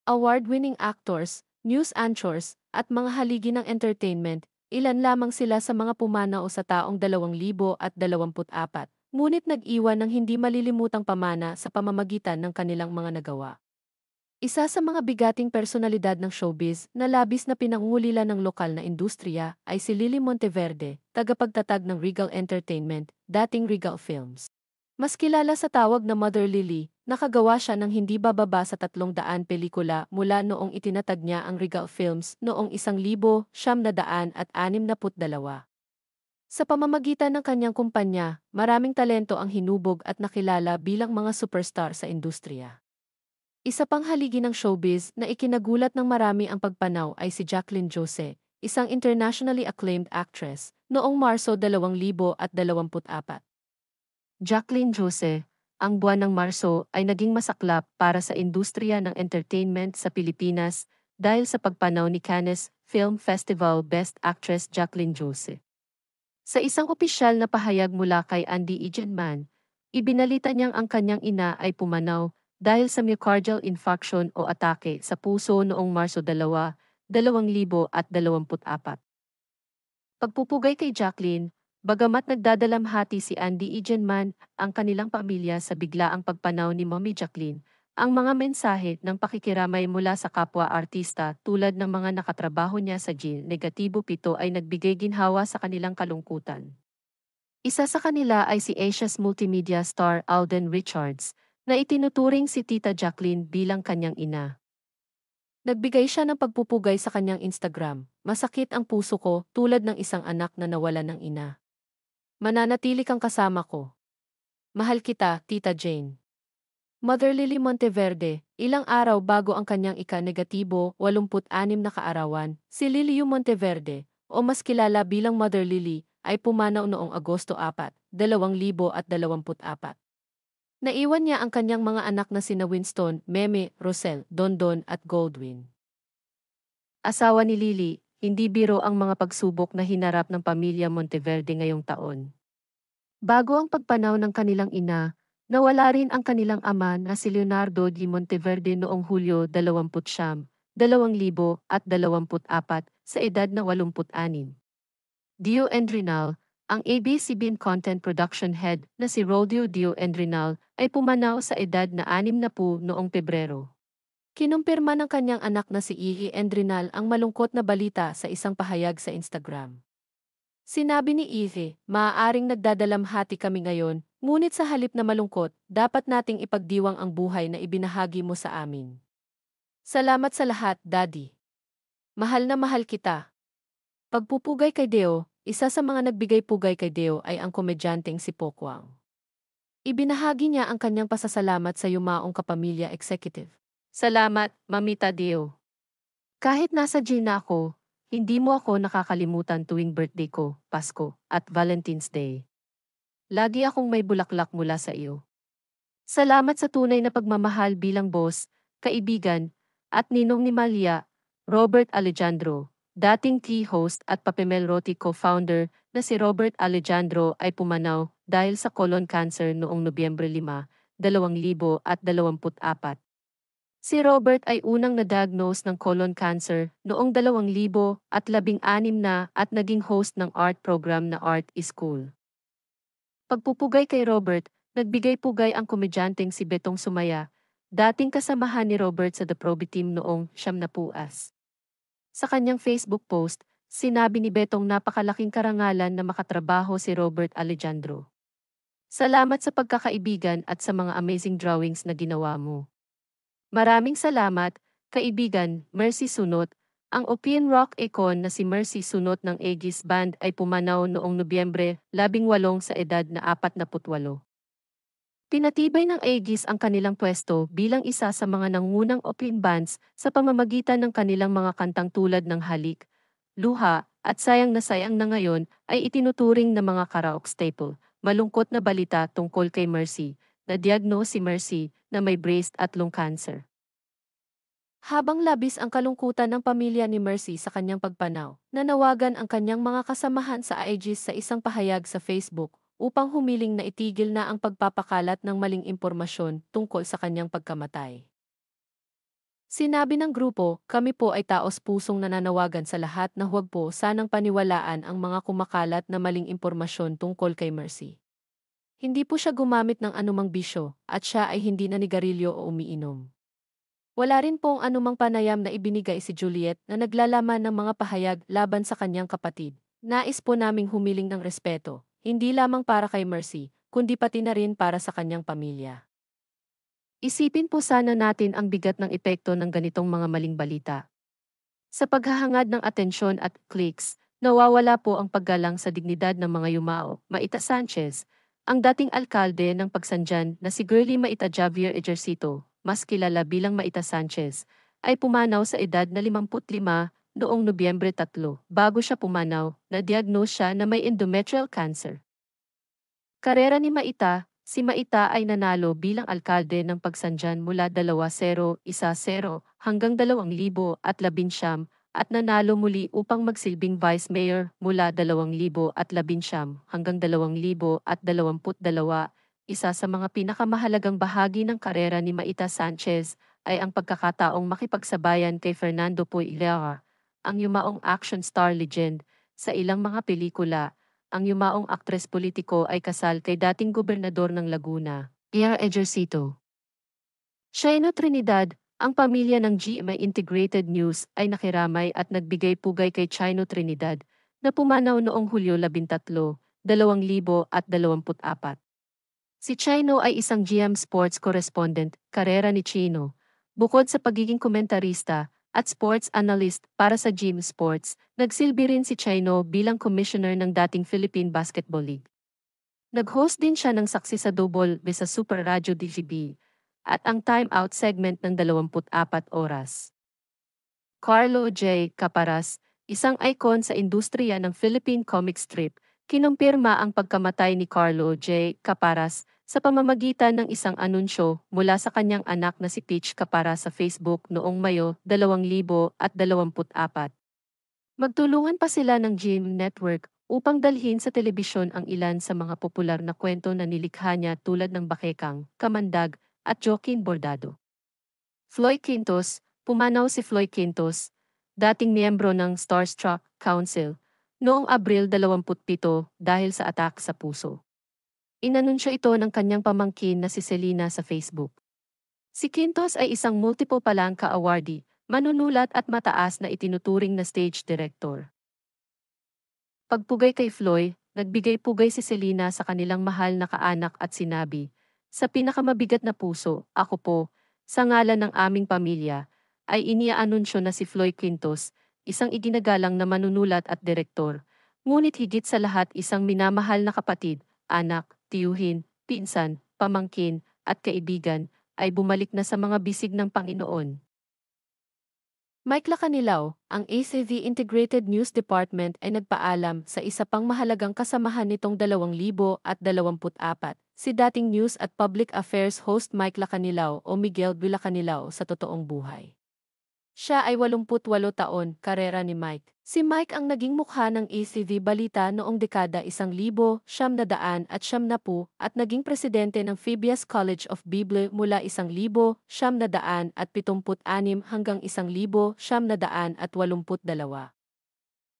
Award-winning actors, news anchors, at mga haligi ng entertainment, ilan lamang sila sa mga pumanaw sa taong 2024, ngunit nag-iwan ng hindi malilimutang pamana sa pamamagitan ng kanilang mga nagawa. Isa sa mga bigating personalidad ng showbiz na labis na pinangungulila ng lokal na industriya ay si Lily Monteverde, tagapagtatag ng Regal Entertainment, dating Regal Films. Mas kilala sa tawag na Mother Lily, nakagawa siya ng hindi bababa sa 300 pelikula mula noong itinatag niya ang Regal Films noong 1962. Sa pamamagitan ng kanyang kumpanya, maraming talento ang hinubog at nakilala bilang mga superstar sa industriya. Isa pang haligi ng showbiz na ikinagulat ng marami ang pagpanaw ay si Jacqueline Jose, isang internationally acclaimed actress, noong Marso 2024. Jacqueline Jose, ang buwan ng Marso ay naging masaklap para sa industriya ng entertainment sa Pilipinas dahil sa pagpanaw ni Cannes Film Festival Best Actress Jacqueline Jose. Sa isang opisyal na pahayag mula kay Andy Eganman, ibinalita niyang ang kanyang ina ay pumanaw dahil sa myocardial infarction o atake sa puso noong Marso 2, 2024. Pagpupugay kay Jacqueline, bagamat nagdadalamhati si Andy Eganman ang kanilang pamilya sa biglaang pagpanaw ni Mommy Jacqueline, ang mga mensahe ng pakikiramay mula sa kapwa-artista tulad ng mga nakatrabaho niya sa G-7 ay nagbigay ginhawa sa kanilang kalungkutan. Isa sa kanila ay si Asia's multimedia star Alden Richards, na itinuturing si Tita Jacqueline bilang kanyang ina. Nagbigay siya ng pagpupugay sa kanyang Instagram, "Masakit ang puso ko tulad ng isang anak na nawalan ng ina. Mananatili kang kasama ko. Mahal kita, Tita Jane." Mother Lily Monteverde, ilang araw bago ang kanyang ika-negatibo 86 na kaarawan, si Liliu Monteverde, o mas kilala bilang Mother Lily, ay pumanaw noong Agosto 4, 2024. Naiwan niya ang kanyang mga anak na sina Winston, Meme, Rosel, Dondon at Goldwyn. Asawa ni Lily, hindi biro ang mga pagsubok na hinarap ng pamilya Monteverde ngayong taon. Bago ang pagpanaw ng kanilang ina, nawala rin ang kanilang ama na si Leonardo Di Monteverde noong Hulyo 29, 2024 sa edad na 86. Dio Endrinal, ang ABS-CBN content production head na si Roldio Dio Endrinal ay pumanaw sa edad na 60 noong Pebrero. Kinumpirma ng kanyang anak na si Ihi Endrinal ang malungkot na balita sa isang pahayag sa Instagram. Sinabi ni Ihi, "Maaaring nagdadalamhati kami ngayon, ngunit sa halip na malungkot, dapat nating ipagdiwang ang buhay na ibinahagi mo sa amin. Salamat sa lahat, Daddy. Mahal na mahal kita." Pagpupugay kay Deo, isa sa mga nagbigay pugay kay Deo ay ang komedyanteng si Pokwang. Ibinahagi niya ang kanyang pasasalamat sa yumaong kapamilya executive. "Salamat, Mamita Deo. Kahit nasa jail na ako, hindi mo ako nakakalimutan tuwing birthday ko, Pasko, at Valentine's Day. Lagi akong may bulaklak mula sa iyo. Salamat sa tunay na pagmamahal bilang boss, kaibigan, at ninong ni Malia, Robert Alejandro." Dating key host at Papemel Roti co-founder na si Robert Alejandro ay pumanaw dahil sa colon cancer noong Nobyembre 5, 2024. Si Robert ay unang na-diagnose ng colon cancer noong 2016 na at naging host ng art program na Art is Cool. Pagpupugay kay Robert, nagbigay pugay ang komedyanteng si Betong Sumaya, dating kasamahan ni Robert sa The Proby Team noong 70s. Sa kanyang Facebook post, sinabi ni Betong napakalaking karangalan na makatrabaho si Robert Alejandro. "Salamat sa pagkakaibigan at sa mga amazing drawings na ginawa mo. Maraming salamat, kaibigan." Mercy Sunot, ang Opium rock icon na si Mercy Sunot ng Aegis Band ay pumanaw noong Nobyembre 18 sa edad na 48. Pinatibay ng Aegis ang kanilang pwesto bilang isa sa mga nangungunang opium bands sa pamamagitan ng kanilang mga kantang tulad ng Halik, Luha, at Sayang na Ngayon ay itinuturing na mga karaoke staple. Malungkot na balita tungkol kay Mercy, na-diagnose si Mercy na may breast at lung cancer. Habang labis ang kalungkutan ng pamilya ni Mercy sa kanyang pagpanaw, nanawagan ang kanyang mga kasamahan sa Aegis sa isang pahayag sa Facebook upang humiling na itigil na ang pagpapakalat ng maling impormasyon tungkol sa kanyang pagkamatay. Sinabi ng grupo, kami po ay taos-pusong nananawagan sa lahat na huwag po sanang paniwalaan ang mga kumakalat na maling impormasyon tungkol kay Mercy. Hindi po siya gumamit ng anumang bisyo at siya ay hindi nanigarilyo o umiinom. Wala rin pong anumang panayam na ibinigay si Juliet na naglalaman ng mga pahayag laban sa kanyang kapatid. Nais po naming humiling ng respeto, hindi lamang para kay Mercy, kundi pati na rin para sa kanyang pamilya. Isipin po sana natin ang bigat ng epekto ng ganitong mga maling balita. Sa paghahangad ng atensyon at clicks, nawawala po ang paggalang sa dignidad ng mga yumao. Maita Sanchez, ang dating alkalde ng Pagsanjan na si Girlie Maita Javier Ejercito, mas kilala bilang Maita Sanchez, ay pumanaw sa edad na 55 noong Nobyembre 3. Bago siya pumanaw, na-diagnose siya na may endometrial cancer. Karera ni Maita, si Maita ay nanalo bilang alkalde ng Pagsanjan mula 2-0, 1-0 hanggang 2019 at nanalo muli upang magsilbing vice mayor mula 2019 hanggang 2022. Isa sa mga pinakamahalagang bahagi ng karera ni Maita Sanchez ay ang pagkakataong makipagsabayan kay Fernando Poe Ilera, ang yumaong action star legend, sa ilang mga pelikula. Ang yumaong aktres politiko ay kasal kay dating gobernador ng Laguna, Pierre Ejercito. Shaino Trinidad, ang pamilya ng GMA Integrated News ay nakiramay at nagbigay pugay kay Chino Trinidad na pumanaw noong Hulyo 13, 2024. Si Chino ay isang GM Sports correspondent, karera ni Chino. Bukod sa pagiging komentarista at sports analyst para sa GM Sports, nagsilbi rin si Chino bilang commissioner ng dating Philippine Basketball League. Nag-host din siya ng saksi sa double B sa Super Radio DGB at ang time-out segment ng 24 oras. Carlo J. Caparas, isang icon sa industriya ng Philippine comic strip, kinumpirma ang pagkamatay ni Carlo J. Caparas sa pamamagitan ng isang anunsyo mula sa kanyang anak na si Peach Caparas sa Facebook noong Mayo 2024. Magtulungan pa sila ng GM Network upang dalhin sa telebisyon ang ilan sa mga popular na kwento na nilikha niya tulad ng Bakekang, Kamandag, at Joaquin Bordado. Floyd Quintos, pumanaw si Floyd Quintos, dating miyembro ng Starstruck Council, noong Abril 27 dahil sa atak sa puso. Inanunsyo ito ng kanyang pamangkin na si Selena sa Facebook. Si Quintos ay isang multiple Palanca awardee, manunulat at mataas na itinuturing na stage director. Pagpugay kay Floyd, nagbigay pugay si Selena sa kanilang mahal na kaanak at sinabi, "Sa pinakamabigat na puso, ako po, sa ngalan ng aming pamilya, ay iniaanunsyo na si Floyd Quintos, isang iginagalang na manunulat at direktor, ngunit higit sa lahat isang minamahal na kapatid, anak, tiyuhin, pinsan, pamangkin, at kaibigan, ay bumalik na sa mga bisig ng Panginoon." Mike Lacanilao, ang ACV Integrated News Department ay nagpaalam sa isa pang mahalagang kasamahan nitong 2024, si dating News at Public Affairs host Mike Lacanilao o Miguel B. Lacanilao sa totoong buhay. Siya ay 88 taon, karera ni Mike. Si Mike ang naging mukha ng ACV Balita noong dekada 1970 at naging presidente ng Phoebus College of Bible mula 1976 hanggang 1982.